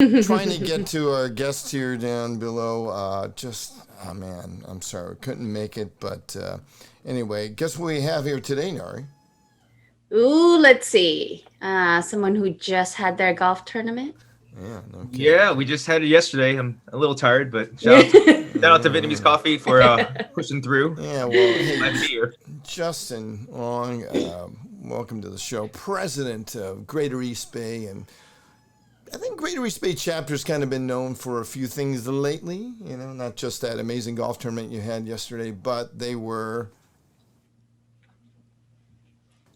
Trying to get to our guest here down below. Oh man, I'm sorry, we couldn't make it. But anyway, guess what we have here today, Nori? Ooh, let's see. Someone who just had their golf tournament. Yeah, no kidding. Yeah, we just had it yesterday. I'm a little tired, but shout out to Vietnamese Mm, coffee for pushing through. yeah, well, hey, Glad to be here. Justin Wong, welcome to the show. President of Greater East Bay, and I think Greater East Bay chapter's kind of been known for a few things lately. You know, not just that amazing golf tournament you had yesterday, but they were.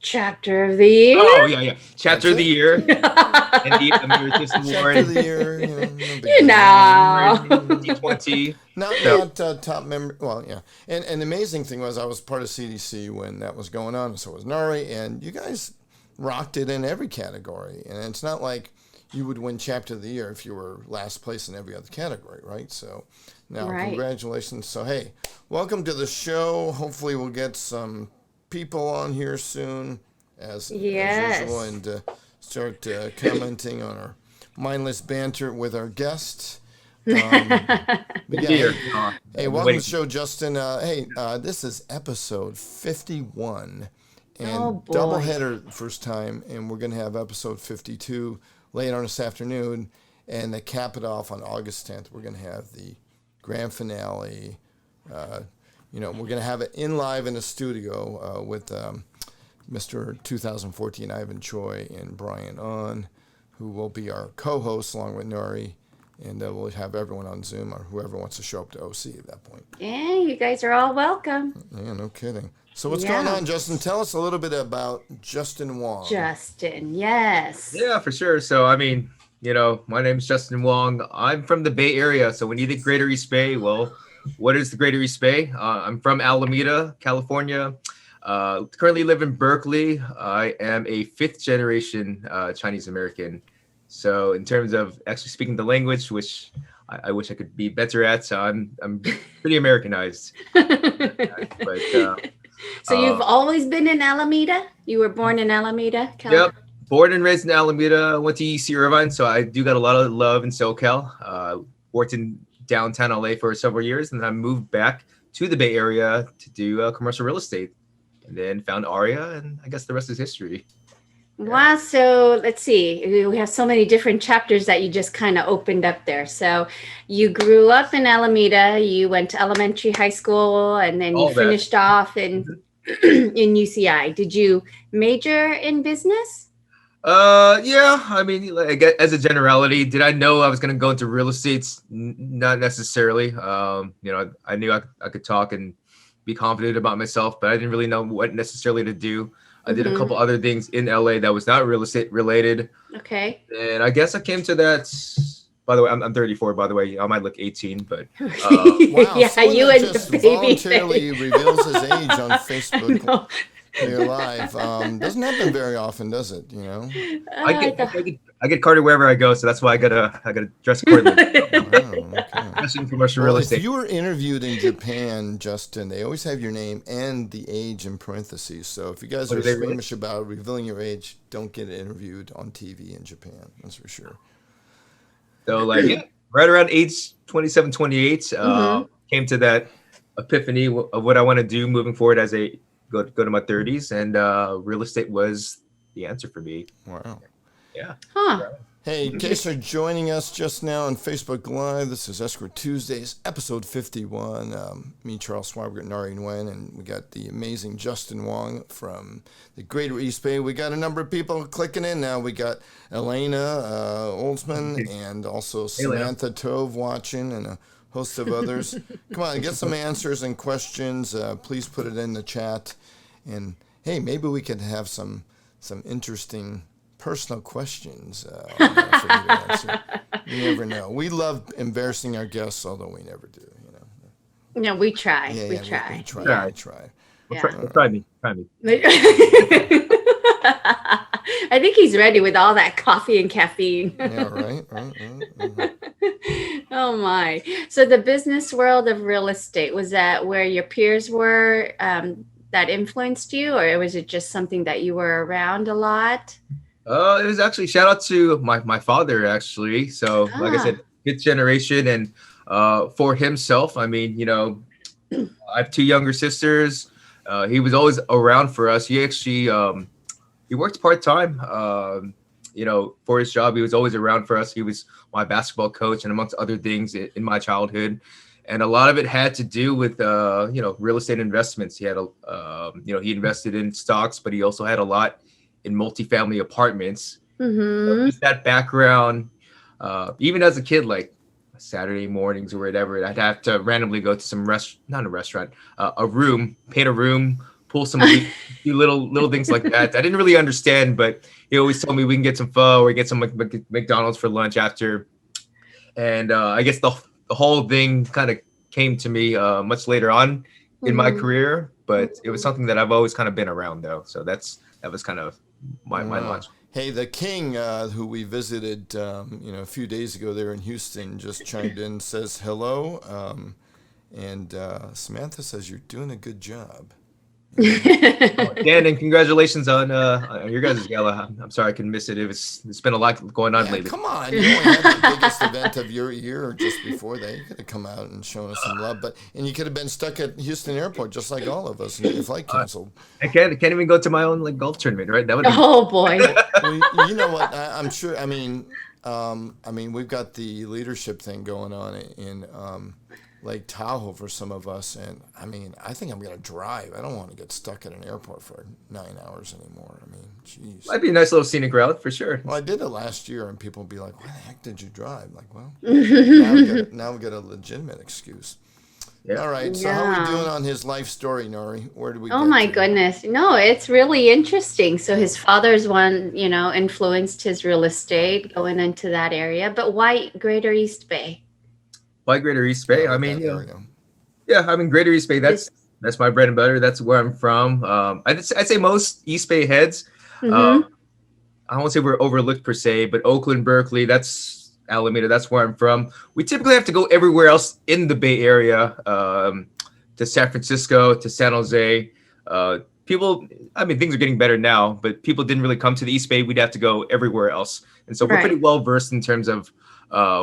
Chapter of the year. Oh yeah. That's Chapter of the it. year and the Emeritus Chapter of Award. the year, you know, no big You deal. know. T20. Not top member. Well, yeah. And the amazing thing was I was part of CDC when that was going on, and so was Nori, and you guys rocked it in every category. And it's not like you would win chapter of the year if you were last place in every other category, right? So now, Right. congratulations. So hey, welcome to the show. Hopefully, we'll get some people on here soon, as Yes. usual, and start commenting on our mindless banter with our guests. Good But to yeah, be here. hey, welcome to the show, Justin. This is episode 51, and Oh, boy. doubleheader first time, and we're going to have episode 52 later on this afternoon, and to cap it off on August 10th, we're going to have the grand finale. We're going to have it in live in the studio with Mr. 2014 Ivan Choi and Brian On, who will be our co-hosts along with Nori. And we'll have everyone on Zoom or whoever wants to show up to OC at that point. Yeah, you guys are all welcome. Yeah, no kidding. So what's Yeah. going on, Justin? Tell us a little bit about Justin Wong. Justin, yes. Yeah, for sure. So my name's Justin Wong. I'm from the Bay Area. So when you think Greater East Bay, well, what is the Greater East Bay? I'm from Alameda, California. Currently live in Berkeley. I am a fifth generation Chinese American. So in terms of actually speaking the language, which I wish I could be better at, so I'm pretty Americanized. But So you've always been in Alameda? You were born in Alameda, yep, born and raised in Alameda. Went to UC Irvine, so I do got a lot of love in SoCal. Worked in downtown LA for several years, and then I moved back to the Bay Area to do commercial real estate, and then found AREAA, and I guess the rest is history. Wow. So let's see. We have so many different chapters that you just kind of opened up there. So you grew up in Alameda. You went to elementary, high school, and then you All that. finished off in UCI. Did you major in business? Yeah. I mean, like, as a generality, did I know I was going to go into real estate? Not necessarily. I knew I could talk and be confident about myself, but I didn't really know what necessarily to do. I did a couple other things in LA that was not real estate related. Okay. And I guess I came to that. By the way, I'm 34, by the way. I might look 18, but Wow, Yeah, someone you that and just the baby voluntarily reveals his age on Facebook. No. You're live. Doesn't happen very often, does it? You know. I get carded wherever I go, so that's why I gotta dress accordingly. Wow, okay. Especially in commercial Well, real if estate. you were interviewed in Japan, Justin, they always have your name and the age in parentheses. So if you guys Oh, are do they really? squeamish about revealing your age, don't get interviewed on TV in Japan. That's for sure. So right around age 27, 28, came to that epiphany of what I want to do moving forward as a go to my 30s, and real estate was the answer for me. Wow. Yeah. Huh. Hey, in case you're joining us just now on Facebook Live, this is Escrow Tuesdays, episode 51. Me, Charles Swabert, Nari Nguyen, and we got the amazing Justin Wong from the Greater East Bay. We got a number of people clicking in now. We got Elena Oldsman and also Samantha Tove watching and a host of others. Come on, get some answers and questions. Please put it in the chat. And, hey, maybe we could have some interesting personal questions on there for you to answer. You never know. We love embarrassing our guests, although we never do. You know. No, we try. Yeah, we yeah, try. We try. Yeah. We try. Yeah. Try me. I think he's ready with all that coffee and caffeine. Yeah, right. Oh my. So the business world of real estate, was that where your peers were that influenced you, or was it just something that you were around a lot? It was actually shout out to my father actually. So like I Ah. said, fifth generation, and for himself, I mean, I have two younger sisters. He was always around for us. He actually he worked part time. For his job, he was always around for us. He was my basketball coach, and amongst other things in my childhood. And a lot of it had to do with real estate investments. He had he invested in stocks, but he also had a lot in multifamily apartments. So Mm-hmm. just that background, even as a kid, like Saturday mornings or whatever, I'd have to randomly go to some not a restaurant, a room, paint a room, pull some do little things like that. I didn't really understand, but he always told me we can get some pho or get some McDonald's for lunch after. And I guess the whole thing kind of came to me much later on in my Mm-hmm. career, but it was something that I've always kind of been around though. So that was kind of my Wow. launch. Hey, the King, who we visited, a few days ago there in Houston, just chimed in, says hello, and Samantha says you're doing a good job. Dan, and congratulations on your guys' gala. I'm sorry I couldn't miss it. It's been a lot going on Yeah, lately. come on. You only had the biggest event of your year or just before that. You could have come out and shown us some love. And you could have been stuck at Houston Airport just like all of us and your flight canceled. I can't even go to my own like golf tournament, right? That would be Oh boy. Well, you know what? I'm sure. We've got the leadership thing going on in Lake Tahoe for some of us, and I think I'm gonna drive. I don't want to get stuck at an airport for 9 hours anymore. Jeez. might be a nice little scenic route for sure. Well, I did it last year, and people would be like, "Why the heck did you drive?" Like, well, Oh now we got a legitimate excuse. Yeah. All right. So how are we Yeah. doing on his life story, Nori? Where do we? my get to? goodness. No, it's really interesting. So his father's one, influenced his real estate going into that area. But why Greater East Bay? Why Greater East Bay? Oh, I mean, that area. Greater East Bay. That's my bread and butter. That's where I'm from. I'd say most East Bay heads. Mm-hmm. I won't say we're overlooked per se, but Oakland, Berkeley, that's Alameda. That's where I'm from. We typically have to go everywhere else in the Bay Area, to San Francisco, to San Jose. People, things are getting better now, but people didn't really come to the East Bay. We'd have to go everywhere else. And so we're pretty Right. well versed in terms of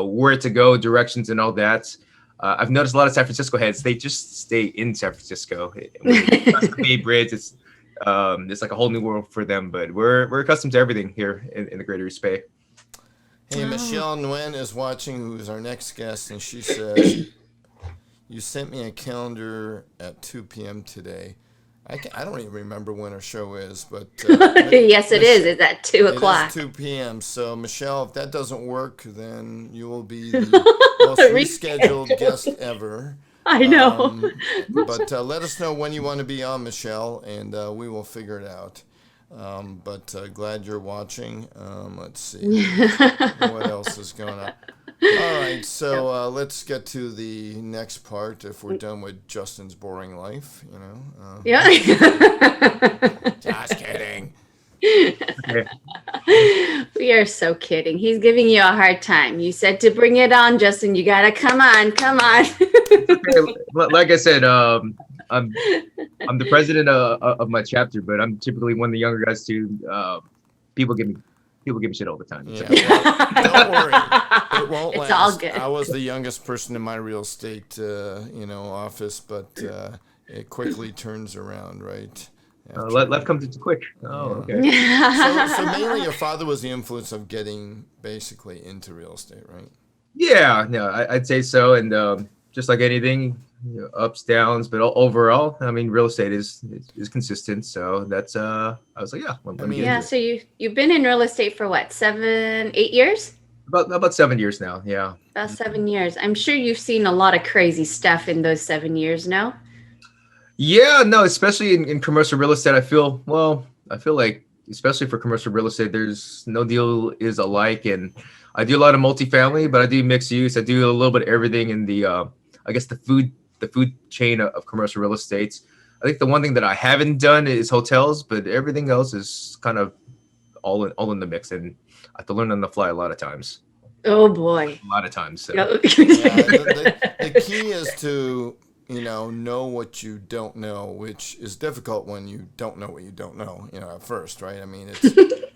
where to go, directions, and all that. I've noticed a lot of San Francisco heads, they just stay in San Francisco. When they cross the Bay Bridge, it's like a whole new world for them, but we're accustomed to everything here in the Greater East Bay. Hey, Michelle Nguyen is watching, who's our next guest, and she says, "You sent me a calendar at 2 p.m. today." I don't even remember when our show is, but Yes, it is. It's at 2 it o'clock. is 2 p.m. So, Michelle, if that doesn't work, then you will be the most rescheduled guest ever. I know. But let us know when you want to be on, Michelle, and we will figure it out. But glad you're watching. Let's see what else is going on. All right, so let's get to the next part. If we're done with Justin's boring life, Yeah. Just kidding. Okay. We are so kidding. He's giving you a hard time. You said to bring it on, Justin. You gotta come on. Like I said, I'm the president of my chapter, but I'm typically one of the younger guys too. People give me shit all the time. Yeah, well, don't worry. It won't It's last. all good. I was the youngest person in my real estate, office, but it quickly turns around, right? Left comes into quick. Oh, okay. So mainly your father was the influence of getting basically into real estate, right? Yeah, I'd say so. And just like anything, ups, downs, but overall, real estate is consistent. So that's I was like, yeah, let me get Yeah. into it. So you've been in real estate for what, 8 years? About 7 years now. Yeah. About 7 years. I'm sure you've seen a lot of crazy stuff in those 7 years. No. Yeah, no, especially in commercial real estate, I feel like, especially for commercial real estate, there's no deal is alike. And I do a lot of multifamily, but I do mixed use. I do a little bit of everything in the, I guess the food chain of commercial real estate. I think the one thing that I haven't done is hotels, but everything else is kind of all in the mix. And I have to learn on the fly a lot of times. Oh boy. A lot of times. So. Yeah, the key is to know what you don't know, which is difficult when you don't know what you don't know, at first, right? It's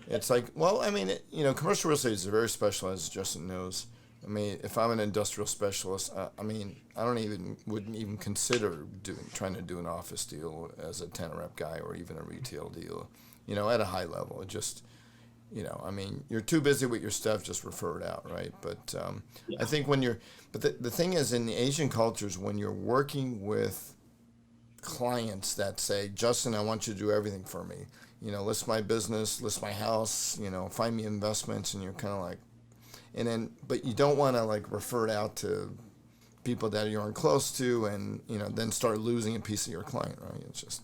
It's like, well, I mean, commercial real estate is very specialized, as Justin knows. I mean, if I'm an industrial specialist, I mean, wouldn't even consider trying to do an office deal as a tenant rep guy or even a retail deal, at a high level. It just, I mean, you're too busy with your stuff, just refer it out, right? But I think the thing is, in the Asian cultures, when you're working with clients that say, Justin, I want you to do everything for me, list my business, list my house, find me investments, and you're kind of like, but you don't want to like refer it out to people that you aren't close to, and then start losing a piece of your client, right? It's just.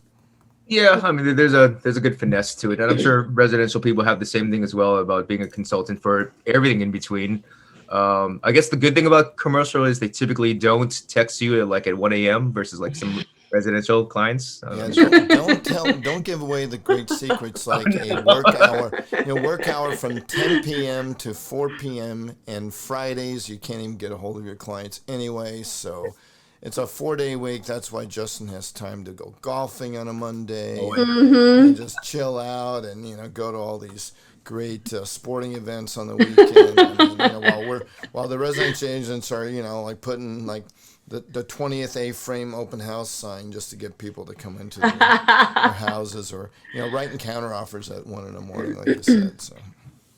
Yeah, I mean, there's a good finesse to it, and I'm sure residential people have the same thing as well about being a consultant for everything in between. I guess the good thing about commercial is they typically don't text you at 1 a.m. versus like some residential clients. Don't give away the great secrets like a work hour from 10 p.m. to 4 p.m. and Fridays you can't even get a hold of your clients anyway. So it's a 4-day week. That's why Justin has time to go golfing on a Monday and just chill out and go to all these great sporting events on the weekend. I mean, while the residential agents are like putting like the 20th A-frame open house sign just to get people to come into their houses, or writing counter offers at 1 a.m, like you said. So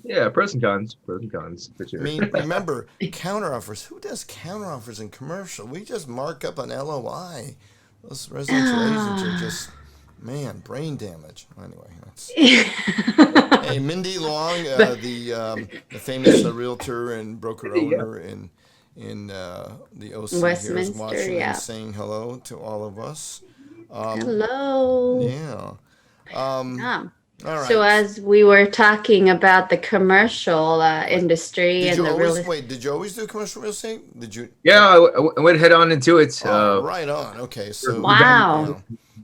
yeah, pros and cons for sure. I mean, remember, counter offers. Who does counter offers in commercial? We just mark up an LOI. Those residential agents are just, man, brain damage. Anyway, that's. Hey, Mindy Long, the famous realtor and broker owner in the OC here is watching and saying hello to all of us. Hello. Yeah. All right. So as we were talking about the commercial industry and the real estate. Wait, did you always do commercial real estate? Did you? Yeah, I went head on into it. Right on. Okay, so wow.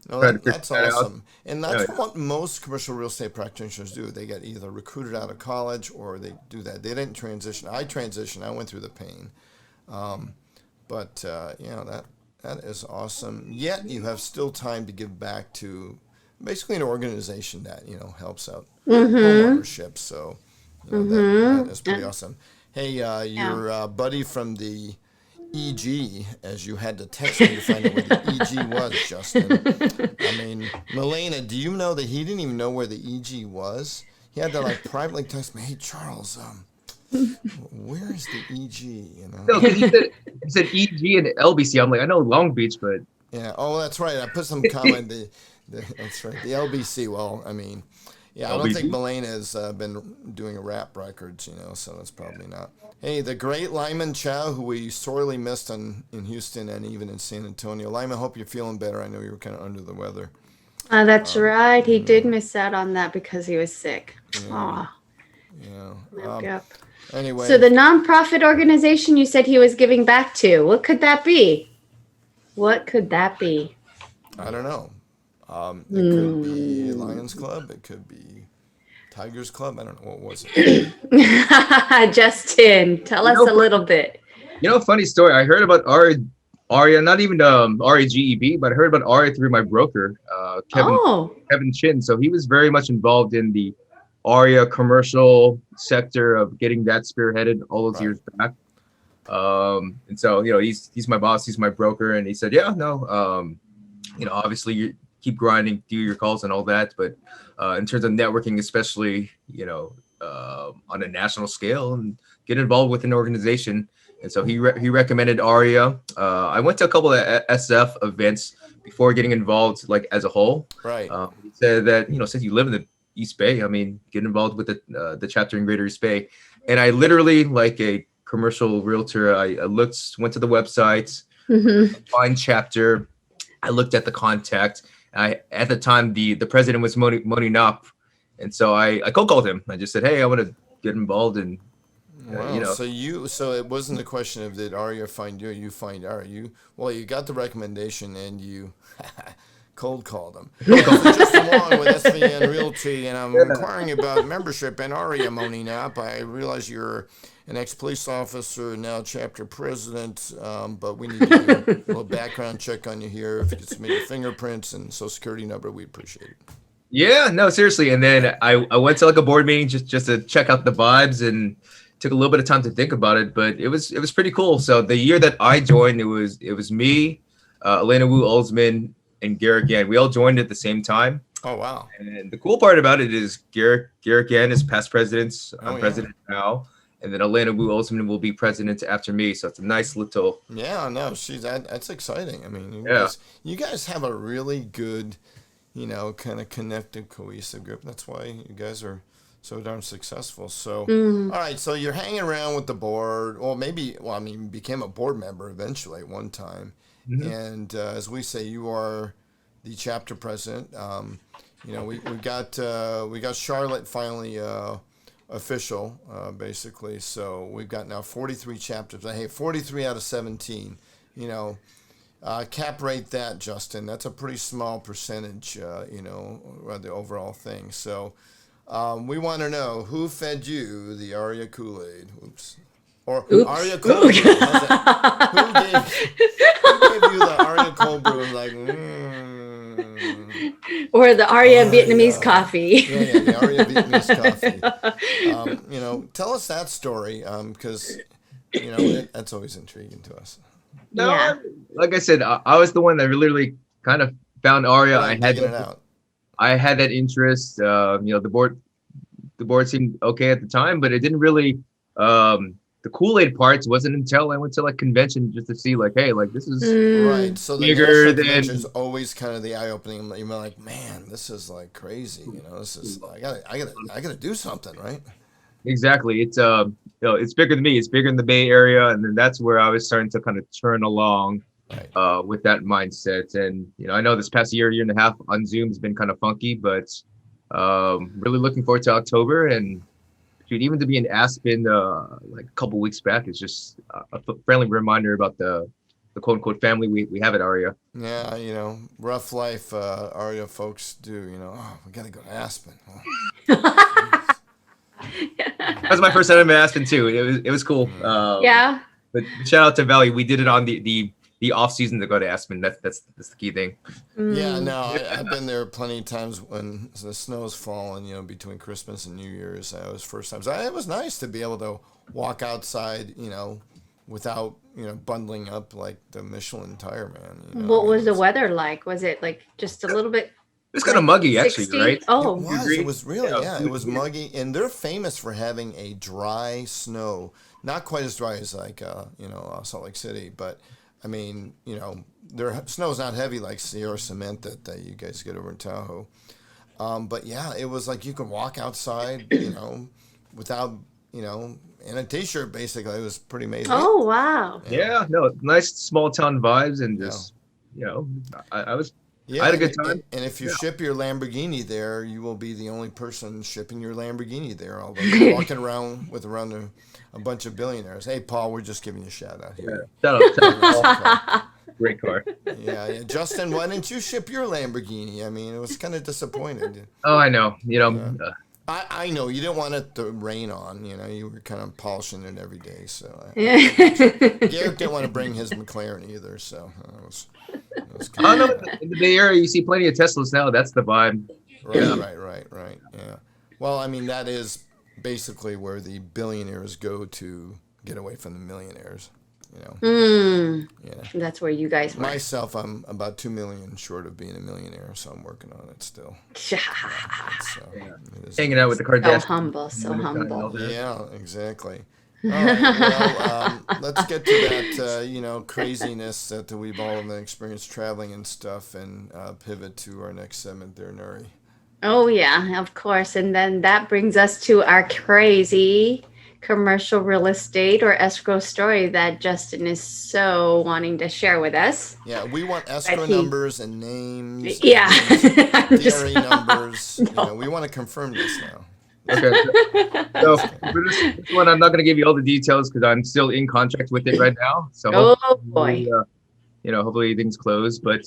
That's awesome. And that's what most commercial real estate practitioners do. They get either recruited out of college or they do that. They didn't transition. I transitioned. I went through the pain. But that is awesome. Yet you have still time to give back to basically an organization that helps out home ownership. So that is pretty awesome. Hey, your buddy from the EG, as you had to text me to find out where the EG was, Justin. I mean, Milena, do you know that he didn't even know where the EG was? He had to like privately text me, hey Charles, where is the EG? No, because he said EG and LBC. I'm like, I know Long Beach, but yeah. Oh, that's right. I put some comment. That's right. The LBC. Well, I mean, yeah, I don't think Milena has been doing rap records, so that's probably not. Hey, the great Lyman Chow, who we sorely missed in Houston and even in San Antonio. Lyman, hope you're feeling better. I know you were kind of under the weather. That's right. He did miss out on that because he was sick. Yeah. Yeah. Anyway. So the nonprofit organization you said he was giving back to, what could that be? What could that be? I don't know. It could be Lions Club. It could be Tigers Club. I don't know. What was it? Justin, tell us a little bit. Funny story. I heard about AREAA, not even AREAA GEB, but I heard about AREAA through my broker, Kevin Chin. So he was very much involved in the AREAA commercial sector of getting that spearheaded all those years back. And so, he's my boss, he's my broker. And he said, obviously you keep grinding, do your calls and all that. But in terms of networking, especially, on a national scale, and get involved with an organization. And so he recommended AREAA. I went to a couple of SF events before getting involved, like as a whole. Right. He said that, since you live in the East Bay, I mean, get involved with the chapter in Greater East Bay. And I literally, like a commercial realtor, I went to the website, find chapter. I looked at the contact. At the time, the president was Moni Knopp. And so I cold called him. I just said, hey, I want to get involved. And, wow. So it wasn't a question of did AREAA find you or you find AREAA. You got the recommendation and you cold called them. Just along with SVN Realty, and I'm inquiring about membership in AREAA, Moni Knopp. I realize you're an ex-police officer, now chapter president, but we need to do a little background check on you here. If you could submit your fingerprints and social security number, we appreciate it. Yeah, no, seriously. And then I went to like a board meeting just to check out the vibes and took a little bit of time to think about it, but it was pretty cool. So the year that I joined, it was me, Elena Wu Oldsman, and Garrett Yan. We all joined at the same time. Oh wow. And the cool part about it is Garrett Yan is past president. I'm yeah. president now. And then Elena Wu Oldsman will be president after me. So it's a nice little. Yeah, no, that's exciting. I mean, Yeah. you guys have a really good, kind of connected, cohesive group. That's why you guys are so darn successful. So, all right, so you're hanging around with the board, or you became a board member eventually at one time. And as we say, you are the chapter president. We got Charlotte finally official, basically. So we've got now 43 chapters. Hey, 43 out of 17. Cap rate that, Justin. That's a pretty small percentage, of the overall thing. So we want to know who fed you the Arya KoolAid. Oops. Or Arya KoolAid. Who gave you the Arya cold brew? Like, Or the Arya Vietnamese coffee. Yeah, the Arya Vietnamese coffee. Tell us that story, because that's always intriguing to us. No, Yeah. like I said, I was the one that literally kind of found Arya. Right, digging it out. I had that interest. The board seemed okay at the time, but it didn't really. The Kool-Aid parts wasn't until I went to like convention just to see like, hey, like this is Right. So the bigger national than- convention is always kind of the eye-opening. You're like, man, this is like crazy. This is like I gotta do something, right? exactly. It's it's bigger than me. It's bigger in the Bay Area, and then that's where I was starting to kind of turn along Right. with that mindset. And I know this past year and a half on Zoom has been kind of funky, but really looking forward to October. And dude, even to be in Aspen like a couple weeks back is just a friendly reminder about the quote unquote family we have at Aria. Yeah, rough life Arya folks do. We gotta go to Aspen. That was my first time in Aspen too. It was cool. Yeah. But shout out to Valley. We did it on the off season to go to Aspen. That's the key thing. Yeah, no, I've been there plenty of times when the snow's falling, between Christmas and New Year's. It was first times. It was nice to be able to walk outside, without, bundling up like the Michelin tire man. What was the weather like? Was it like just a little bit? It was kind of muggy actually, 60? right? Oh, It was really, Yeah. it was muggy. And they're famous for having a dry snow. Not quite as dry as like, Salt Lake City, but I mean, their snow's not heavy like Sierra Cement that you guys get over in Tahoe. But yeah, it was like you could walk outside, without, in a t-shirt basically. It was pretty amazing. Oh, wow. Yeah, no, nice small town vibes and just, I was. Yeah, I had a good time. And if you ship your Lamborghini there, you will be the only person shipping your Lamborghini there. Although you're walking around with a bunch of billionaires. Hey, Paul, we're just giving you a shout out here. Shout out. Great car. Yeah. Justin, why didn't you ship your Lamborghini? I mean, it was kind of disappointing. Oh, I know. I know you didn't want it to rain on. You were kind of polishing it every day. So Garrett didn't want to bring his McLaren either. So it was I don't know. In the Bay Area, you see plenty of Teslas now. That's the vibe. Right. Yeah. Well, I mean, that is basically where the billionaires go to get away from the millionaires. That's where you guys were. Myself, I'm about 2 million short of being a millionaire, so I'm working on it still. Hanging out with the So Kardashians. humble, so humble. Yeah, exactly. All right, well, let's get to that, craziness that we've all been experienced traveling and stuff, and pivot to our next segment there, Nori. Oh, yeah, of course. And then that brings us to our crazy commercial real estate or escrow story that Justin is so wanting to share with us. Yeah, we want escrow numbers and names. Yeah. And DRE numbers. No. We want to confirm this now. Okay. So for this one, I'm not going to give you all the details because I'm still in contract with it right now. So Oh, boy. hopefully things close. But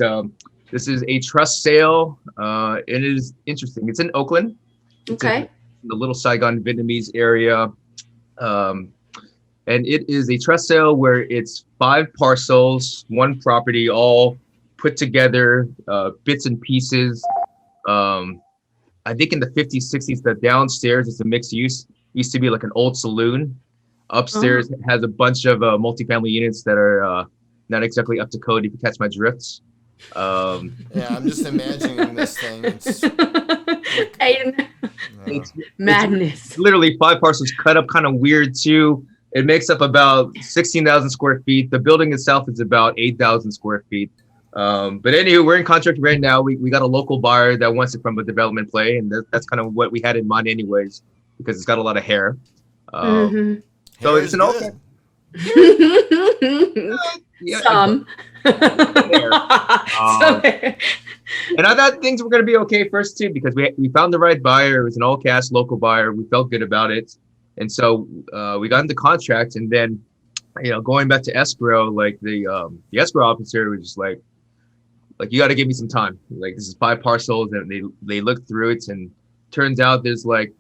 this is a trust sale. It is interesting. It's in Oakland. It's Okay. in the Little Saigon Vietnamese area. And it is a trust sale where it's 5 parcels, 1 property, all put together, bits and pieces. I think in the 50s, 60s, the downstairs is a mixed use. Used to be like an old saloon. Upstairs has a bunch of multifamily units that are not exactly up to code, if you catch my drifts. Yeah, I'm just imagining this thing. It's madness. It's literally 5 parcels cut up kind of weird too. It makes up about 16,000 square feet. The building itself is about 8,000 square feet. But anyway, we're in contract right now. We got a local buyer that wants it from a development play, and that's kind of what we had in mind anyways, because it's got a lot of hair. So it's an okay. Some. And I thought things were going to be okay first too, because we found the right buyer. It was an all cash local buyer. We felt good about it, and so we got into contract. And then, going back to escrow, like the escrow officer was just like you got to give me some time. Like, this is 5 parcels, and they looked through it, and turns out there's like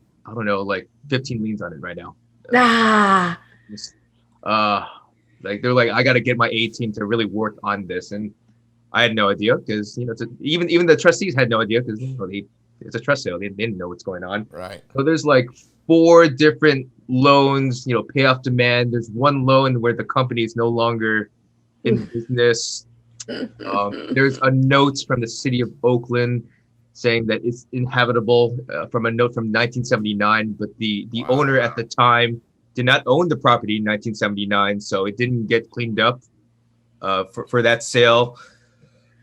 15 liens on it right now. Like they're like, I got to get my A team to really work on this, and I had no idea, because even the trustees had no idea, because it's a trust sale. They didn't know what's going on. Right. So there's like 4 different loans, payoff demand. There's one loan where the company is no longer in business. There's a note from the city of Oakland saying that it's inhabitable, from a note from 1979, but the owner at the time did not own the property in 1979, so it didn't get cleaned up for that sale.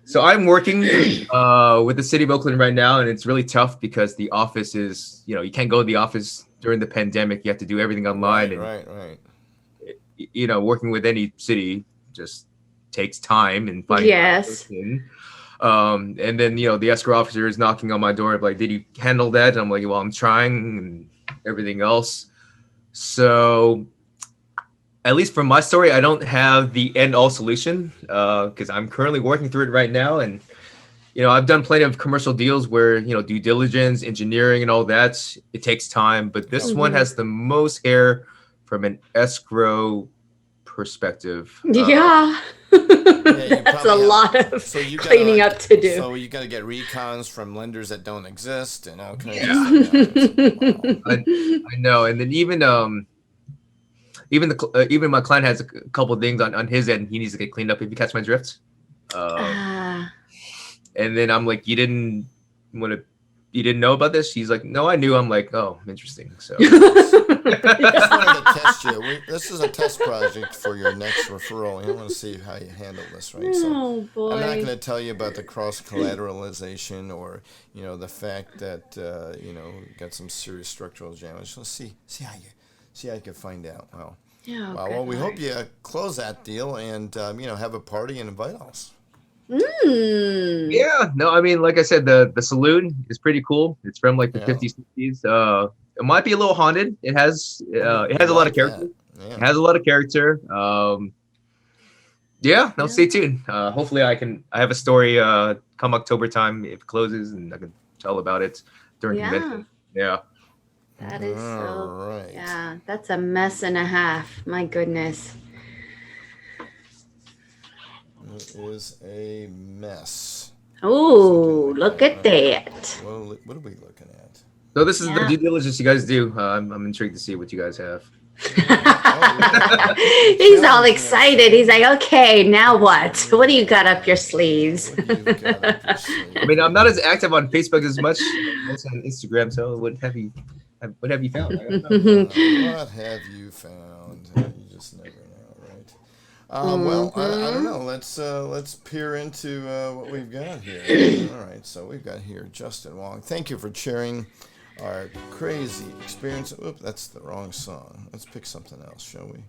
So I'm working with the city of Oakland right now, and it's really tough because the office is, you can't go to the office during the pandemic. You have to do everything online. Right. Working with any city just takes time and finding. Yes. And then, the escrow officer is knocking on my door, like, did you handle that? And I'm like, well, I'm trying, and everything else. So at least for my story, I don't have the end all solution, because I'm currently working through it right now. And, I've done plenty of commercial deals where, due diligence, engineering, and all that, it takes time. But this one has the most hair from an escrow perspective. That's a lot of cleaning up to do. So you got to get recons from lenders that don't exist, and all kinds of stuff. I know. And then even my client has a couple of things on his end he needs to get cleaned up, if you catch my drift. And then I'm like, you didn't know about this? He's like, no, I knew. I'm like, oh, interesting. So I just wanted to test you. This is a test project for your next referral. I want to see how you handle this, right? So boy. I'm not going to tell you about the cross collateralization, or the fact that you got some serious structural damage. Let's see how you can find out. Well, we hope you close that deal and have a party and invite us. Yeah, no, I mean, like I said, the saloon is pretty cool. It's from like the 50s, 60s. It might be a little haunted. It has a lot of character. Yeah. It has a lot of character. Stay tuned. Hopefully I have a story come October time, if it closes, and I can tell about it during convention. Yeah. That is right. Yeah, that's a mess and a half. My goodness. It is a mess. Oh, look at that. What are we looking at? So this is the due diligence you guys do. I'm intrigued to see what you guys have. He's all excited. He's like, okay, now what? What do you got up your sleeves? I mean, I'm not as active on Facebook as much as on Instagram, so what have you found? What have you found? You just never know, right? Well, I don't know. Let's peer into what we've got here. All right, so we've got here Justin Wong. Thank you for sharing our crazy experience. Oop, that's the wrong song. Let's pick something else, shall we?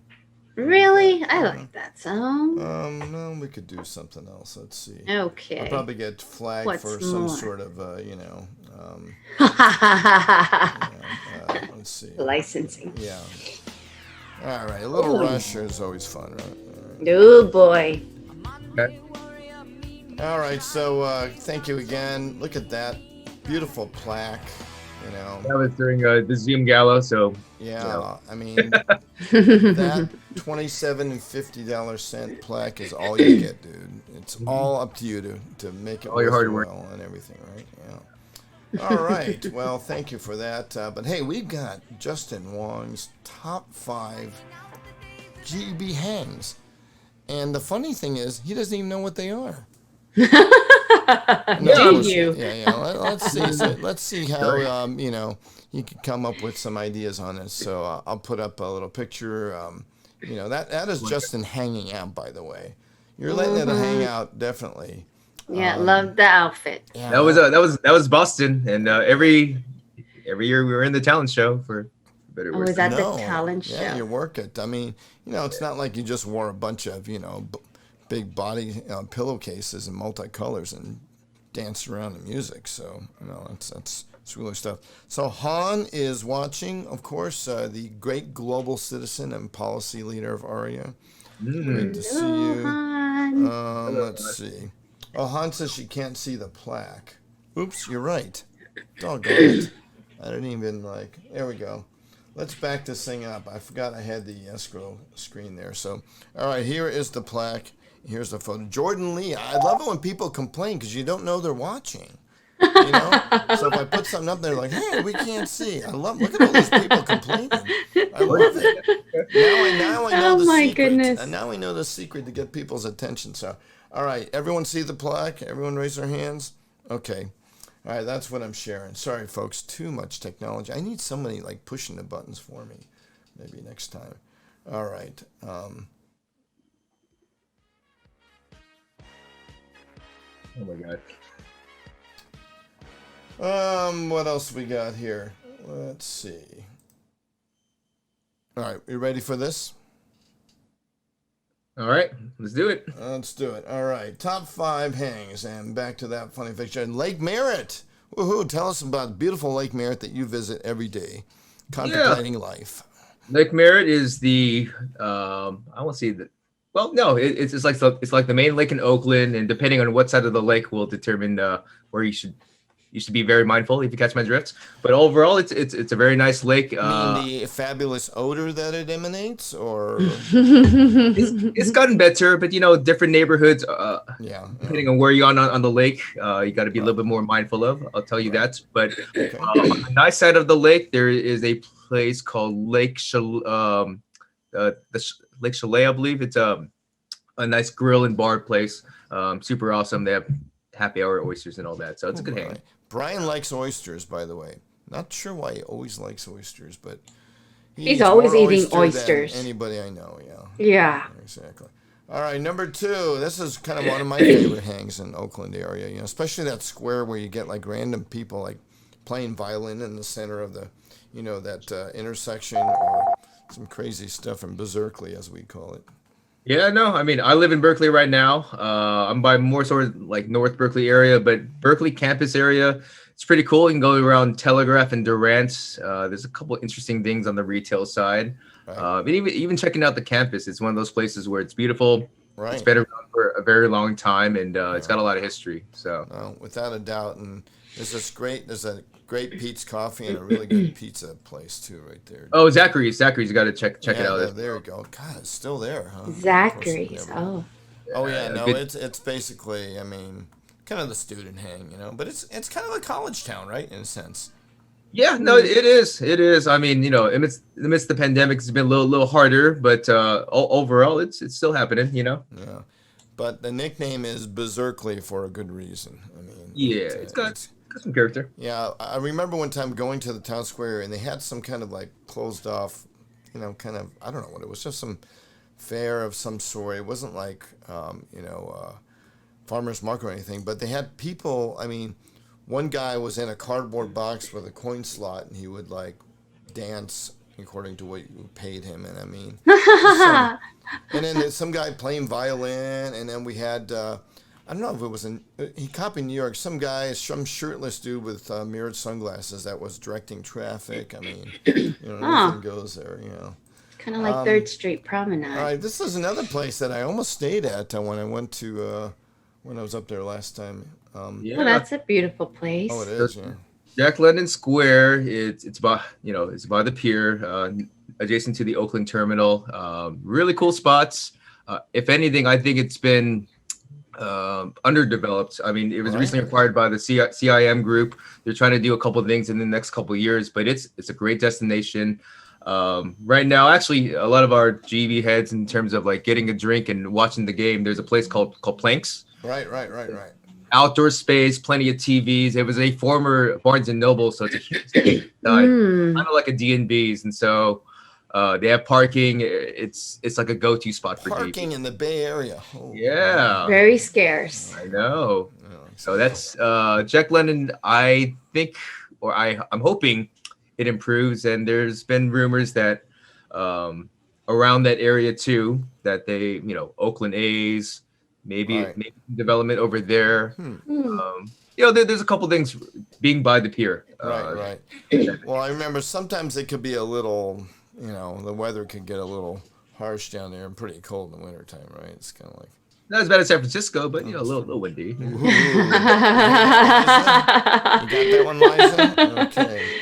Really? I like that song. No, we could do something else. Let's see. Okay. I'll probably get flagged for some sort of, let's see. Licensing. Yeah. All right. A little Rush is always fun, right? Oh, boy. Okay. All right. So thank you again. Look at that beautiful plaque. That was during the Zoom gala, so I mean, that $27 and $50 plaque is all you get, dude. It's all up to you to make it all your hard work and everything, right? Yeah. All right. Well, thank you for that. But hey, we've got Justin Wong's top 5 GEB hangs. And the funny thing is, he doesn't even know what they are. Do you? Yeah. Let's see. So let's see how you can come up with some ideas on this. So I'll put up a little picture. That is Justin hanging out. By the way, you're letting it hang out, definitely. Yeah, love the outfit. Yeah, that was Boston, and every year we were in the talent show for better Oh, worse. was that the talent show? Yeah, you work it. I mean, it's not like you just wore a bunch of big body pillowcases and multicolors and danced around the music. So that's really stuff. So Han is watching, of course, the great global citizen and policy leader of AREAA. Great to see you. Han. Let's see. Oh, Han says she can't see the plaque. Oops, you're right. Doggone it. I didn't even there we go. Let's back this thing up. I forgot I had the escrow screen there. So, all right, here is the plaque. Here's the photo. Jordan Lee. I love it when people complain because you don't know they're watching. So if I put something up there like, hey, we can't see. Look at all these people complaining. I love it. Now I know Oh the my secret. goodness. And now we know the secret to get people's attention. So, all right, everyone see the plaque? Everyone raise their hands? Okay. All right, that's what I'm sharing. Sorry, folks, too much technology. I need somebody pushing the buttons for me. Maybe next time. All right. Oh my God. What else we got here? Let's see. All right, you ready for this? All right, let's do it. Let's do it. All right, top 5 hangs, and back to that funny fiction. Lake Merritt. Woohoo! Tell us about beautiful Lake Merritt that you visit every day, contemplating life. Lake Merritt is the I won't say that. Well, no, it's like the main lake in Oakland, and depending on what side of the lake will determine where you should be very mindful, if you catch my drift. But overall, it's a very nice lake. You mean the fabulous odor that it emanates, or it's gotten better, but different neighborhoods. Depending on where you're on the lake, you got to be a little bit more mindful of. I'll tell you that. But on the nice side of the lake, there is a place called Lake Chalet, I believe. It's a nice grill and bar place. Super awesome. They have happy hour oysters and all that, so it's a good hang. Brian likes oysters, by the way. Not sure why he always likes oysters, but he's always eating oysters. Anybody I know, Yeah. Exactly. All right, number 2. This is kind of one of my favorite hangs in Oakland area. Especially that square where you get random people playing violin in the center of the, that intersection, or some crazy stuff in Berkeley, as we call it. Yeah, no, I mean, I live in Berkeley right now. I'm by more sort of North Berkeley area, but Berkeley campus area, it's pretty cool. You can go around Telegraph and Durant. There's a couple interesting things on the retail side. Right. And even checking out the campus, it's one of those places where it's beautiful. Right. It's been around for a very long time, and it's got a lot of history. So, without a doubt, and there's a great Pete's Coffee and a really good pizza place too, right there. Oh, Zachary's got to check it out. There you go. God, it's still there, huh? Zachary's. Oh yeah. No, it's basically, kind of the student hang, but it's kind of a college town, right, in a sense. Yeah, no, it is. It is. I mean, amidst the pandemic, it's been a little harder, but overall, it's still happening. Yeah. But the nickname is Berkeley for a good reason. It's got some character. Yeah, I remember one time going to the town square, and they had some kind of closed off, kind of, I don't know what it was, just some fair of some sort. It wasn't farmer's market or anything, but they had people. One guy was in a cardboard box with a coin slot, and he would dance according to what you paid him. And and then some guy playing violin, and then we had I don't know if it was he copied New York, some shirtless dude with mirrored sunglasses that was directing traffic. Nothing goes there, Kind of like 3rd Street Promenade. All right, this is another place that I almost stayed at when I went to when I was up there last time. Well, that's a beautiful place. Oh, it is. Yeah. Jack London Square. It's by the pier, adjacent to the Oakland terminal. Really cool spots. If anything, I think it's been underdeveloped. I mean, it was Right. recently acquired by the CIM group. They're trying to do a couple of things in the next couple of years, but it's a great destination. Right now, actually, a lot of our GV heads, in terms of like getting a drink and watching the game, there's a place called Planks. Right. Outdoor space, plenty of TVs. It was a former Barnes and Noble, so it's a huge kind of like a D&B's, and so they have parking. It's like a go-to spot for Parking GV. in the Bay Area. Oh, Yeah, Very scarce. I know. yeah. So that's Jack London. I think, or I'm hoping it improves. And there's been rumors that around that area too, that they, Oakland A's, maybe development over there. There's a couple things being by the pier. Right. Well, I remember sometimes it could be a little, the weather could get a little harsh down there and pretty cold in the wintertime, right? It's kind of like. Not as bad as San Francisco, but a little windy. You got that one, Liza? Okay.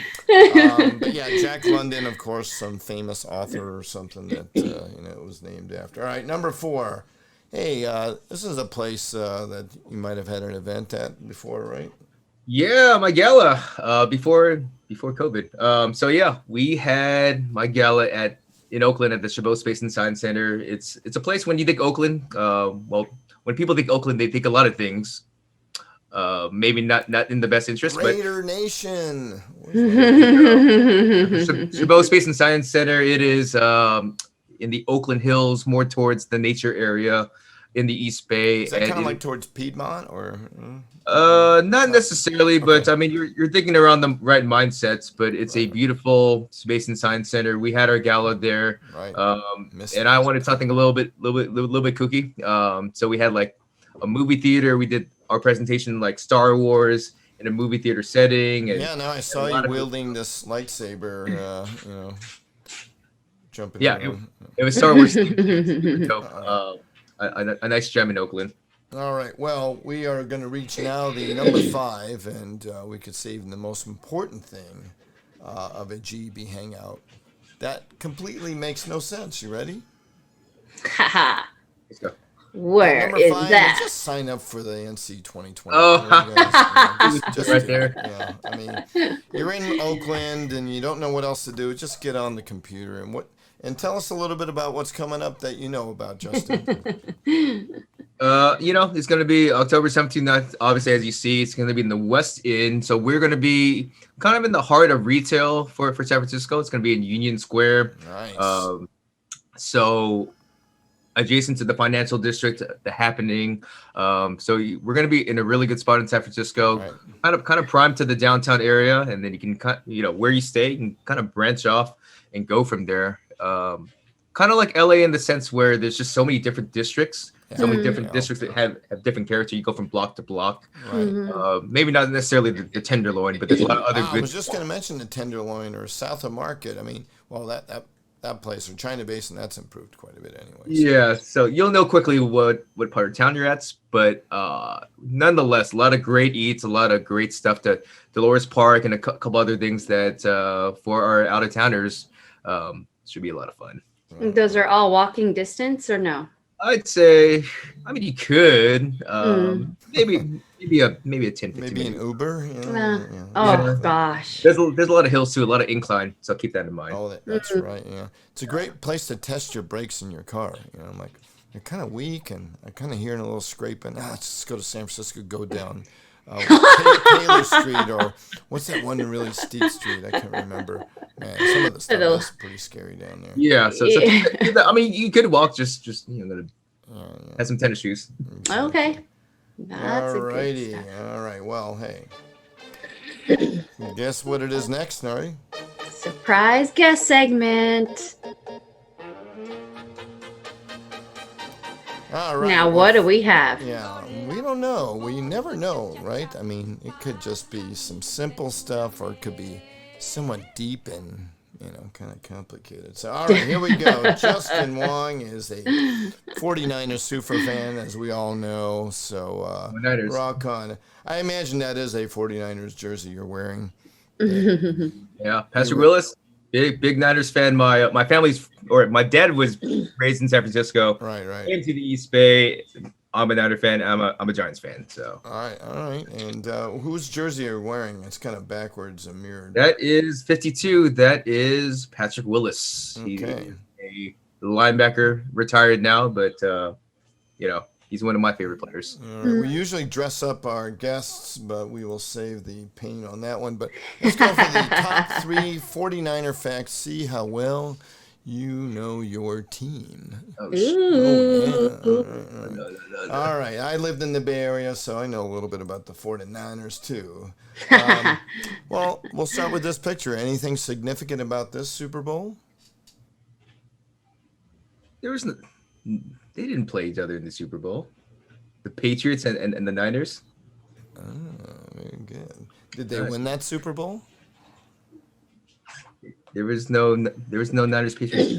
But yeah, Jack London, of course, some famous author or something that it was named after. All right, number 4. Hey, this is a place that you might have had an event at before, right? Yeah, my gala before COVID. So yeah, we had my gala in Oakland at the Chabot Space and Science Center. It's a place, when you think Oakland, when people think Oakland, they think a lot of things. Maybe not in the best interest, Raider Nation. Chabot Space and Science Center. It is in the Oakland Hills, more towards the nature area in the East Bay. Is that kind of like towards Piedmont, or? Not necessarily, but I mean, you're thinking around the right mindsets. But it's a beautiful space and science center. We had our gala there, Right. And I wanted something a little bit kooky. So we had like a movie theater. We did our presentation like Star Wars in a movie theater setting. And yeah, no, I saw you wielding this lightsaber. Jumping. Yeah, it was Star Wars. Dope. A nice gem in Oakland. All right. Well, we are going to reach now the number 5, and we could save the most important thing of a GEB hangout. That completely makes no sense. You ready? Haha. Let's go. Where number is 5 that? Just sign up for the NC 2020. Oh. Just Right do there. it. Yeah. I mean, you're in Oakland and you don't know what else to do. Just get on the computer and tell us a little bit about what's coming up that you know about, Justin. It's going to be October 17th. Obviously, as you see, it's going to be in the West End. So we're going to be kind of in the heart of retail for San Francisco. It's going to be in Union Square. Nice. So adjacent to the financial district, the Happening. So we're going to be in a really good spot in San Francisco, Right. kind of prime to the downtown area. And then you can where you stay, you can kind of branch off and go from there. Kind of like LA in the sense where there's just so many different districts. So many different districts that have different character. You go from block to block. Right. Maybe not necessarily the Tenderloin, but there's a lot of other I good. was just going to mention the Tenderloin or South of Market. I mean, well, that place or China Basin, that's improved quite a bit anyway. Yeah, so you'll know quickly what part of town you're at, but nonetheless, a lot of great eats, a lot of great stuff to Dolores Park, and a couple other things that for our out of towners should be a lot of fun. Those are all walking distance, or no? I'd say, I mean, you could maybe a 10, 15 Maybe an minutes. Uber. Oh gosh. There's a lot of hills too, a lot of incline, so keep that in mind. Oh, that's right. Yeah, it's a great place to test your brakes in your car. I'm like, they're kind of weak, and I'm kind of hearing a little scraping. Let's just go to San Francisco, go down Taylor Street, or what's that one really steep street? I can't remember. Man, some of the stuff is pretty scary down there. Yeah, so I mean, you could walk just have some tennis shoes. Okay. That's Alrighty. a good start. All right. Well, hey. Guess what it is next, Nori? Surprise guest segment. All right. Now, what do we have? Yeah, we don't know. We never know, right? I mean, it could just be some simple stuff, or it could be somewhat deep and, kind of complicated. So, all right, here we go. Justin Wong is a 49ers super fan, as we all know. So, rock on. I imagine that is a 49ers jersey you're wearing. Yeah, Pastor Willis, big Niners fan. My dad was raised in San Francisco. Right. Came to the East Bay. I'm a Niner fan. I'm a Giants fan. So All right. And whose jersey are you wearing? It's kind of backwards and mirrored. that is 52. That is Patrick Willis. Okay. He is a linebacker, retired now, but he's one of my favorite players. All right. We usually dress up our guests, but we will save the pain on that one. But let's go for the top 3 49er facts. See how well you know your team. Oh, Yeah. All right. I lived in the Bay Area, so I know a little bit about the 49ers too. Well, we'll start with this picture. Anything significant about this Super Bowl? There was no, they didn't play each other in the Super Bowl. The Patriots and the Niners. Oh, very good. Did they win that Super Bowl? There was no Niners Patriots.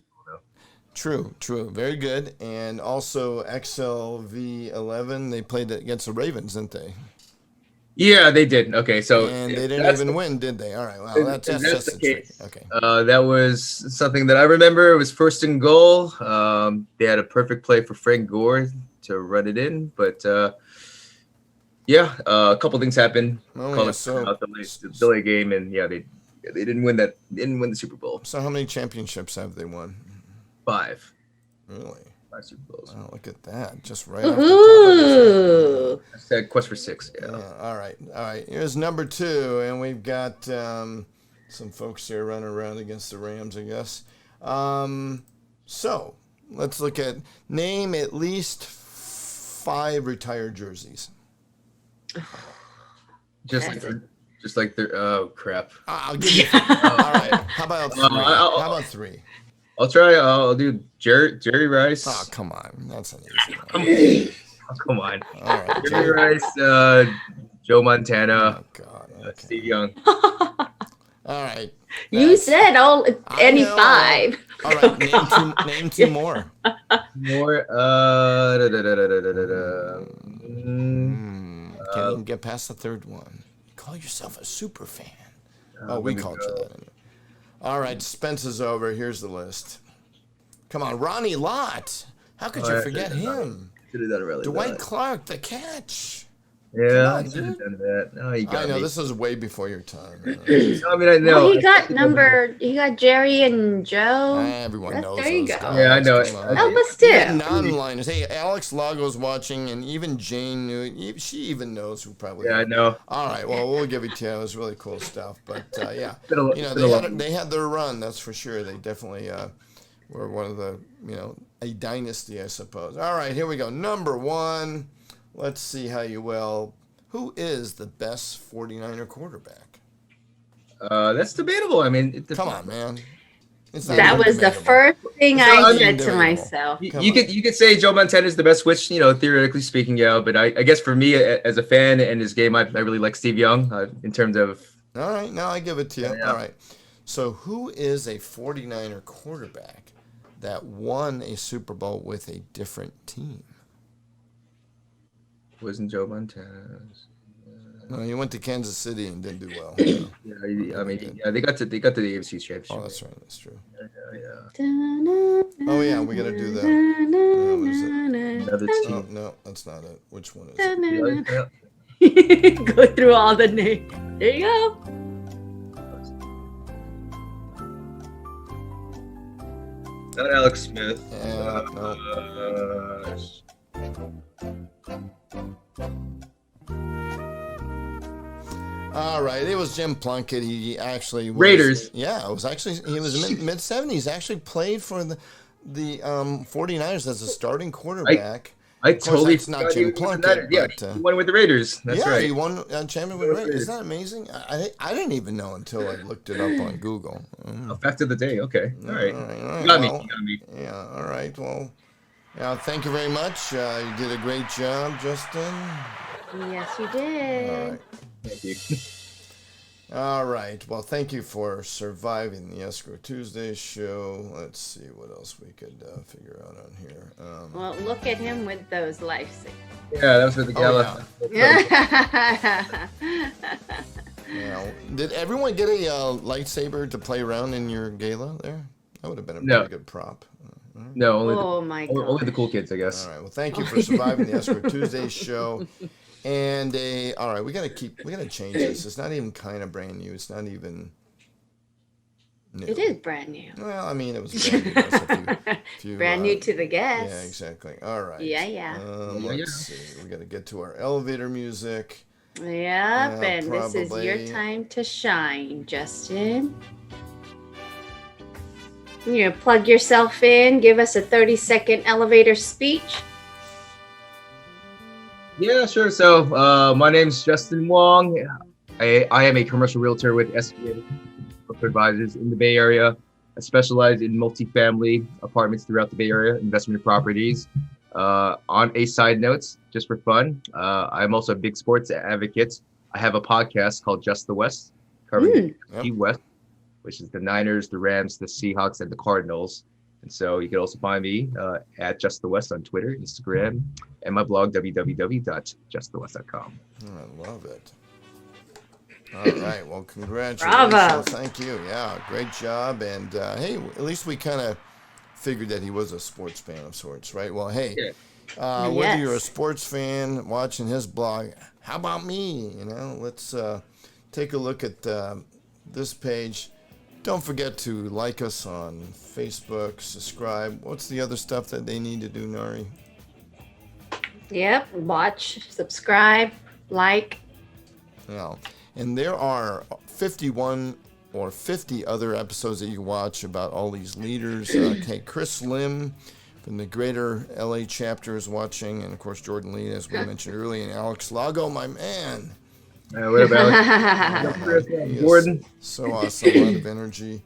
True. Very good. And also XLV11, they played against the Ravens, didn't they? Yeah, they did. Okay, so and they didn't even win, did they? All right. Well, that's just the case. Okay. That was something that I remember. It was 1st and goal. They had a perfect play for Frank Gore to run it in, but a couple things happened. The delay game, and they didn't win that. Didn't win the Super Bowl. So how many championships have they won? 5. Really? 5 Super Bowls. Oh, look at that! Just right off the top. I said quest for 6. Yeah. All right. Here's number 2, and we've got some folks here running around against the Rams, I guess. So let's look at name at least 5 retired jerseys. Just like they're oh crap. I'll give you. All right. How about 3? How about 3? I'll try. I'll do Jerry Rice. Oh, come on. That's an easy one. Come on. All right. Jerry Rice, Joe Montana, Oh, God. Okay. Steve Young. All right. You said any know. 5. All right. Name 2 more. More. Can't even get past the 3rd one. Call yourself a super fan. We called you that. All right, Spence is over. Here's the list. Come on, Ronnie Lott. How could you forget him? Should have done it really. Dwight Clark, the catch. Yeah, on, I should have done that. No, you got I know me. this is way before your time. I mean, I know. Well, he got Jerry and Joe. Everyone knows There you those go. guys. Yeah, I know. Come on. Help us too. Non-liners. Hey, Alex Lago's watching, and even Jane knew. She even knows who probably. Yeah, I know. All right, well, we'll give it to you. It was really cool stuff. But yeah, Been a they had their run. That's for sure. They definitely were one of the a dynasty, I suppose. All right, here we go. Number 1. Let's see how you will. Who is the best 49er quarterback? That's debatable. I mean, Come on, man. It's not That even was the debatable. first thing It's I not said even to debatable. myself. You could say Joe Montana is the best, which theoretically speaking, yeah. But I guess for me as a fan and his game, I really like Steve Young in terms of. All right, now I give it to you. Yeah. All right. So who is a 49er quarterback that won a Super Bowl with a different team? Wasn't Joe Montana? No, he went to Kansas City and didn't do well. Yeah, I mean, they got to the AFC Championship. Oh, that's right. That's true. Yeah. Oh, yeah, we got to do that. What is it? Another Oh, team. no, that's not it. Which one is it? Yeah. Go through all the names. There you go. Not Alex Smith. Yeah, no. All right, it was Jim Plunkett. He actually was, Raiders. Yeah, it was actually he was mid 70s. Actually played for the 49ers as a starting quarterback. I course, totally that's not forgot Jim he was with the Plunkett, Niners. Yeah, but, he won with the Raiders. That's yeah, right. he won champion with Raiders. Isn't that amazing? I didn't even know until I looked it up on Google. Fact of the day. Okay. All right. All right, You got me. well, You got me. Yeah, all right. Well, yeah, thank you very much. You did a great job, Justin. Yes, you All did. right. Thank you. All right. Well, thank you for surviving the Escrow Tuesday show. Let's see what else we could figure out on here. Well, look at him with those life savings. Yeah, that was for the gala. Yeah. Yeah. Did everyone get a lightsaber to play around in your gala there? That would have been a No. pretty good prop. No, Oh my only the gosh. cool kids, I guess. All right. Well, thank you for surviving the Escrow Tuesdays show. And all right, we gotta change this. It's not even kind of brand new. It's not even new. It is brand new. Well, I mean, it was brand new. That's Brand new to the guests. Yeah, exactly. All right. Yeah. Let's see. We got to get to our elevator music. Yep, Yeah, and this is your probably. time to shine, Justin. You plug yourself in, give us a 30-second elevator speech. Yeah, sure. So, my name's Justin Wong. I am a commercial realtor with S1EP51 Advisors in the Bay Area. I specialize in multifamily apartments throughout the Bay Area, investment properties. On a side note, just for fun, I'm also a big sports advocate. I have a podcast called Just the West, covering the West, which is the Niners, the Rams, the Seahawks, and the Cardinals. And so you can also find me at Just the West on Twitter, Instagram, and my blog, www.justthewest.com. I love it. All right. Well, congratulations. Bravo. Thank you. Yeah, great job. And hey, at least we kind of figured that he was a sports fan of sorts, right? Well, hey, whether you're a sports fan watching his blog, how about me? You know, let's take a look at this page. Don't forget to like us on Facebook, subscribe. What's the other stuff that they need to do, Nori? Yep, watch, subscribe, like. Yeah. And there are 51 or 50 other episodes that you can watch about all these leaders. Okay, Chris Lim from the Greater LA chapter is watching, and of course Jordan Lee, as we mentioned earlier, and Alex Lago, my man. What about Gordon? So awesome, a lot of energy.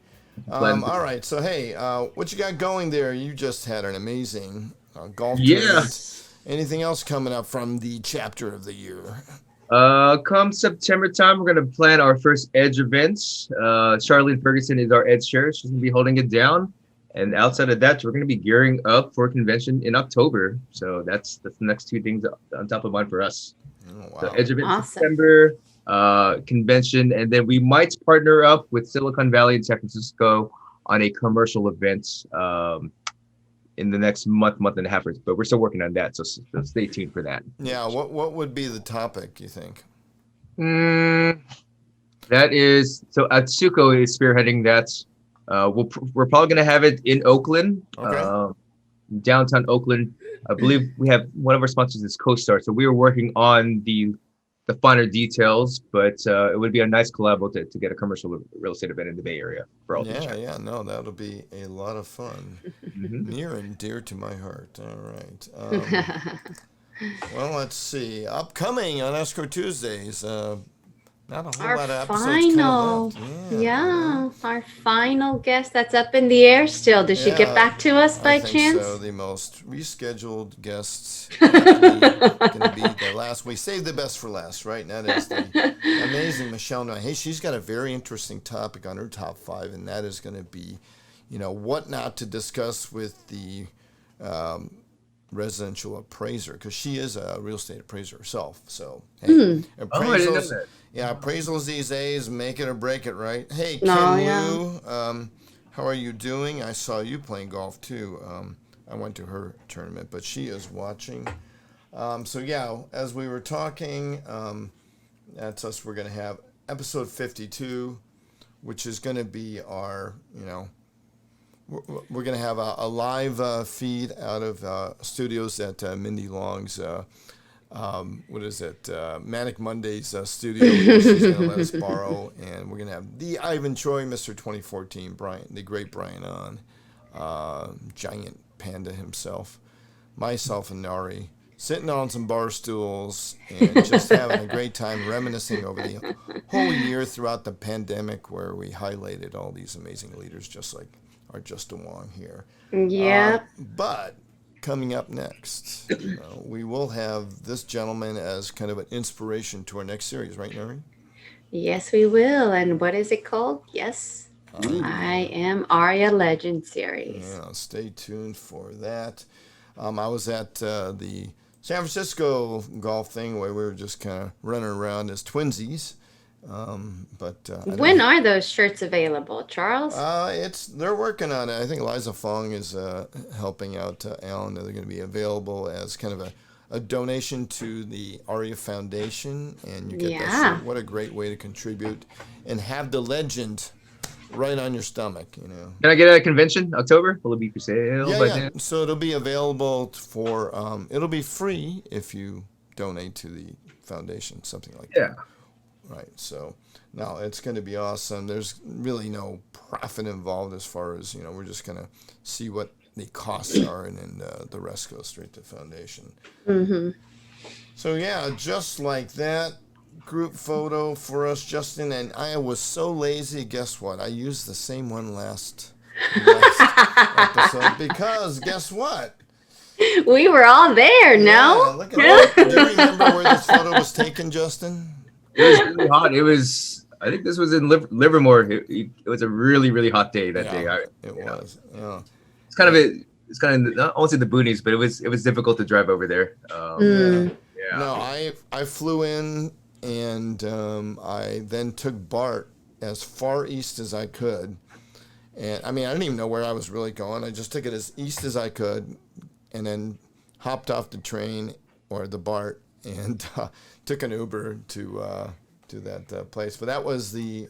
All right, so hey, what you got going there? You just had an amazing golf tournament. Anything else coming up from the chapter of the year? Come September time, we're going to plan our first Edge events. Charlene Ferguson is our Edge chair. She's going to be holding it down. And outside of that, we're going to be gearing up for a convention in October. So that's the next two things on top of mind for us. Oh, wow. So Edge event in September, convention, and then we might partner up with Silicon Valley in San Francisco on a commercial event in the next month and a half, but we're still working on that, so stay tuned for that. Yeah, what would be the topic, you think? That is, so Atsuko is spearheading that. We're probably going to have it in Oakland, downtown Oakland. I believe we have one of our sponsors is CoStar, so we are working on the finer details, but it would be a nice collab to get a commercial real estate event in the Bay Area for all. No, that'll be a lot of fun. Near and dear to my heart. All right. Well, let's see. Upcoming on Escrow Tuesdays. Not a whole lot of episodes left. Our final guest that's up in the air still. Did she get back to us by chance? So the most rescheduled guests going to be the last. We saved the best for last, right? And that is the amazing Michelle Noy. Hey, she's got a very interesting topic on her top 5, and that is going to be, what not to discuss with the residential appraiser, because she is a real estate appraiser herself. So, hey, appraisals. I didn't know that. Yeah, appraisals these days, make it or break it, right? Hey, Kim Liu, how are you doing? I saw you playing golf, too. I went to her tournament, but she is watching. As we were talking, that's us. We're going to have episode 52, which is going to be our, we're going to have a live feed out of studios at Mindy Long's Manic Mondays studio. She's going to let us borrow, and we're going to have the Ivan Choi, Mr. 2014, the great Brian on, giant panda himself, myself and Nori, sitting on some bar stools and just having a great time reminiscing over the whole year throughout the pandemic, where we highlighted all these amazing leaders, just like our Justin Wong here. Yeah. But coming up next, we will have this gentleman as kind of an inspiration to our next series, right, Nori? Yes, we will. And what is it called? Yes, I Am AREAA Legend series. Yeah, stay tuned for that. I was at the San Francisco golf thing where we were just kind of running around as twinsies. When are those shirts available, Charles? They're working on it. I think Liza Fong is helping out Alan. They're going to be available as kind of a donation to the AREAA Foundation, and you get that shirt. What a great way to contribute and have the legend right on your stomach, you know. Can I get a convention October? Will it be for sale? Yeah. So it'll be available for. It'll be free if you donate to the foundation, something like that. Yeah. Right. So no, it's going to be awesome. There's really no profit involved as far as, you know, we're just going to see what the costs are, and then the rest goes straight to foundation. Mm-hmm. So yeah, just like that. Group photo for us, Justin, and I was so lazy. Guess what? I used the same one last episode because guess what? We were all there, no? Yeah, look at that. Do you remember where this photo was taken, Justin? It was really hot. I think this was in Livermore. It was a really, really hot day that day. It was. Yeah. It's kind of not only the boonies, but it was difficult to drive over there. Yeah. No, I flew in. And I then took BART as far east as I could. And I mean, I didn't even know where I was really going. I just took it as east as I could, and then hopped off the train or the BART and took an Uber to that place. But that was the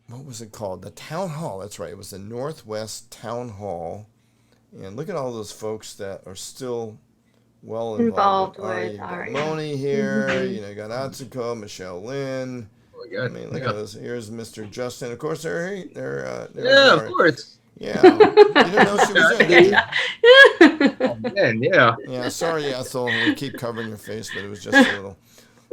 what was it called? The town hall. That's right. It was the Northwest Town Hall. And look at all those folks that are still well involved with AREAA. Moni here, you know, you got Atsuko, Michelle Lynn. Oh my God. I mean, look at this. Here's Mr. Justin. Of course, they're yeah, of course. Yeah, you didn't know she was in, did you? Oh, man, yeah. Yeah, sorry, Ethel. We keep covering your face, but it was just a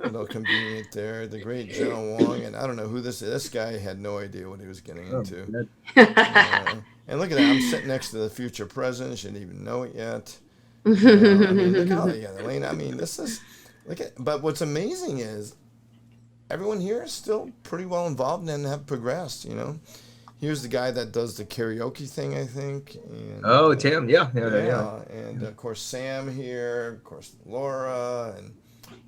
little convenient there. The great General Wong, and I don't know who this is. This guy had no idea what he was getting into. And look at that. I'm sitting next to the future president. She didn't even know it yet. I mean, look how they got Elaine. I mean, but what's amazing is everyone here is still pretty well involved and have progressed, you know. Here's the guy that does the karaoke thing, I think. And, Tim, yeah. And of course Sam here, of course Laura, and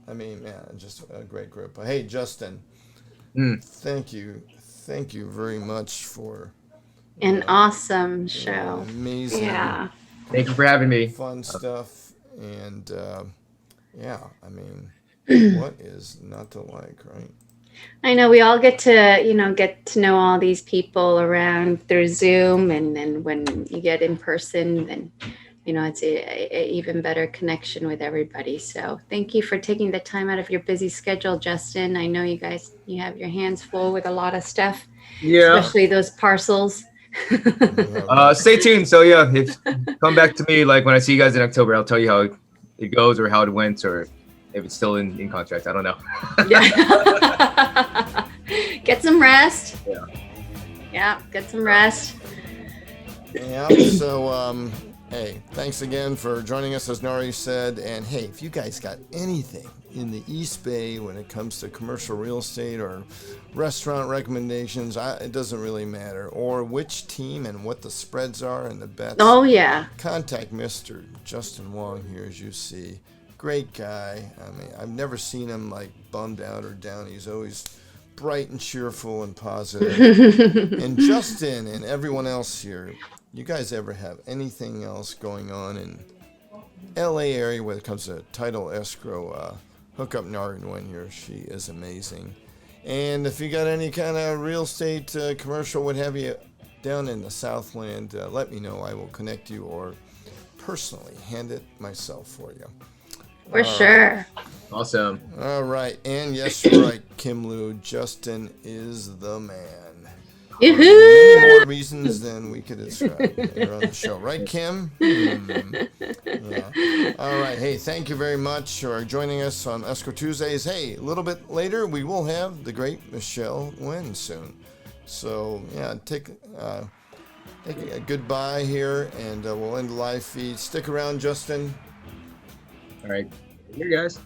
I mean, man, just a great group. But hey, Justin, thank you very much for an awesome show. Amazing. Yeah. Thank you for having me. Fun stuff, and I mean, what is not to like, right? I know we all get to know all these people around through Zoom, and then when you get in person, then you know it's a even better connection with everybody. So thank you for taking the time out of your busy schedule, Justin. I know you have your hands full with a lot of stuff, especially those parcels. Stay tuned. So yeah, come back to me like when I see you guys in October. I'll tell you how it goes or how it went or if it's still in contract. I don't know. Get some rest. Yeah, get some rest. Yeah, so hey, thanks again for joining us, as Nori said. And hey, if you guys got anything in the East Bay when it comes to commercial real estate or restaurant recommendations, it doesn't really matter, or which team and what the spreads are and the bets. Oh yeah. Contact Mr. Justin Wong here, as you see. Great guy. I mean, I've never seen him like bummed out or down. He's always bright and cheerful and positive. And Justin and everyone else here, you guys ever have anything else going on in LA area when it comes to title escrow, hook up Nori here. She is amazing. And if you got any kind of real estate, commercial, what have you, down in the Southland, let me know. I will connect you or personally hand it myself for you. For sure. Awesome. All right. And yes, you're right, Kim Lou. Justin is the man. Yoo-hoo! Many more reasons than we could describe here on the show. Right, Kim? Yeah. All right. Hey, thank you very much for joining us on Escrow Tuesdays. Hey, a little bit later, we will have the great Michelle Nguyen soon. So, yeah, take a goodbye here, and we'll end the live feed. Stick around, Justin. All right. Here, guys.